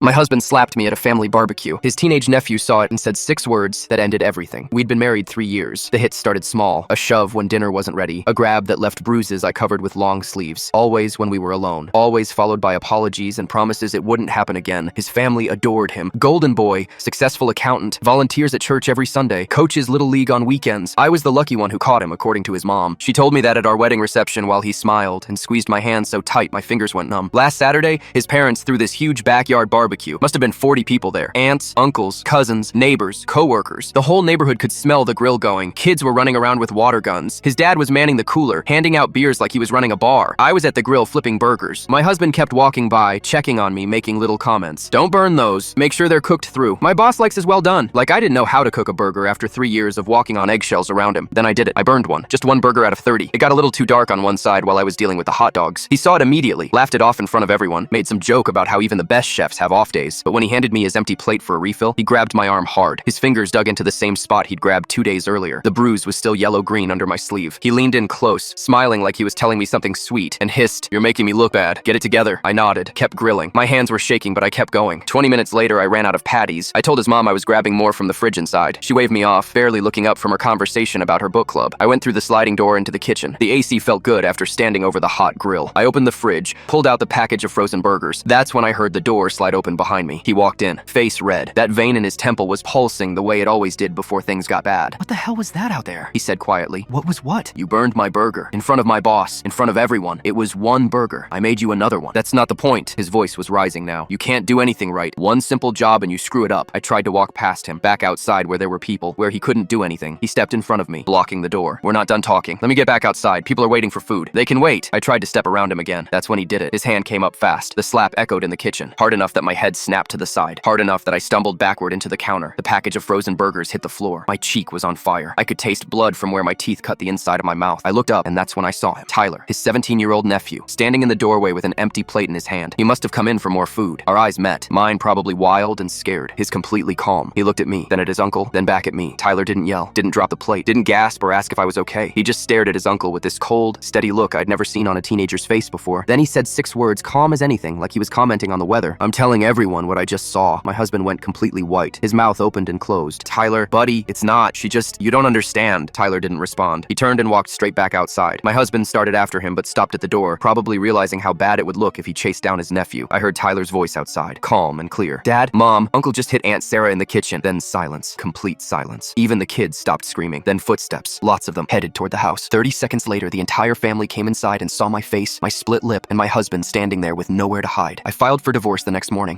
My husband slapped me at a family barbecue. His teenage nephew saw it and said 6 words that ended everything. We'd been married 3 years. The hits started small. A shove when dinner wasn't ready. A grab that left bruises I covered with long sleeves. Always when we were alone. Always followed by apologies and promises it wouldn't happen again. His family adored him. Golden boy, successful accountant, volunteers at church every Sunday, coaches Little League on weekends. I was the lucky one who caught him, according to his mom. She told me that at our wedding reception while he smiled and squeezed my hand so tight my fingers went numb. Last Saturday, his parents threw this huge backyard barbecue. Must have been 40 people there. Aunts, uncles, cousins, neighbors, co-workers. The whole neighborhood could smell the grill going. Kids were running around with water guns. His dad was manning the cooler, handing out beers like he was running a bar. I was at the grill flipping burgers. My husband kept walking by, checking on me, making little comments. Don't burn those. Make sure they're cooked through. My boss likes his well done. Like I didn't know how to cook a burger after 3 years of walking on eggshells around him. Then I did it. I burned one. Just one burger out of 30. It got a little too dark on one side while I was dealing with the hot dogs. He saw it immediately, laughed it off in front of everyone, made some joke about how even the best chefs have off days. But when he handed me his empty plate for a refill, he grabbed my arm hard. His fingers dug into the same spot he'd grabbed 2 days earlier. The bruise was still yellow-green under my sleeve. He leaned in close, smiling like he was telling me something sweet, and hissed, "You're making me look bad. Get it together." I nodded, kept grilling. My hands were shaking, but I kept going. 20 minutes later, I ran out of patties. I told his mom I was grabbing more from the fridge inside. She waved me off, barely looking up from her conversation about her book club. I went through the sliding door into the kitchen. The AC felt good after standing over the hot grill. I opened the fridge, pulled out the package of frozen burgers. That's when I heard the door slide open behind me. He walked in, face red. That vein in his temple was pulsing the way it always did before things got bad. "What the hell was that out there?" he said quietly. "What was what?" "You burned my burger. In front of my boss. In front of everyone. It was one burger. I made you another one." "That's not the point." His voice was rising now. "You can't do anything right. One simple job and you screw it up." I tried to walk past him, back outside where there were people, where he couldn't do anything. He stepped in front of me, blocking the door. "We're not done talking. Let me get back outside. People are waiting for food." "They can wait." I tried to step around him again. That's when he did it. His hand came up fast. The slap echoed in the kitchen, hard enough that my head snapped to the side, hard enough that I stumbled backward into the counter. The package of frozen burgers hit the floor. My cheek was on fire. I could taste blood from where my teeth cut the inside of my mouth. I looked up, and that's when I saw him. Tyler, his 17-year-old nephew, standing in the doorway with an empty plate in his hand. He must have come in for more food. Our eyes met, mine probably wild and scared, his completely calm. He looked at me, then at his uncle, then back at me. Tyler didn't yell, didn't drop the plate, didn't gasp or ask if I was okay. He just stared at his uncle with this cold, steady look I'd never seen on a teenager's face before. Then he said 6 words, calm as anything, like he was commenting on the weather. "I'm telling everyone what I just saw." My husband went completely white. His mouth opened and closed. "Tyler, buddy, it's not. You don't understand." Tyler didn't respond. He turned and walked straight back outside. My husband started after him but stopped at the door, probably realizing how bad it would look if he chased down his nephew. I heard Tyler's voice outside, calm and clear. "Dad, Mom, Uncle just hit Aunt Sarah in the kitchen." Then silence. Complete silence. Even the kids stopped screaming. Then footsteps, lots of them, headed toward the house. 30 seconds later, the entire family came inside and saw my face, my split lip, and my husband standing there with nowhere to hide. I filed for divorce the next morning.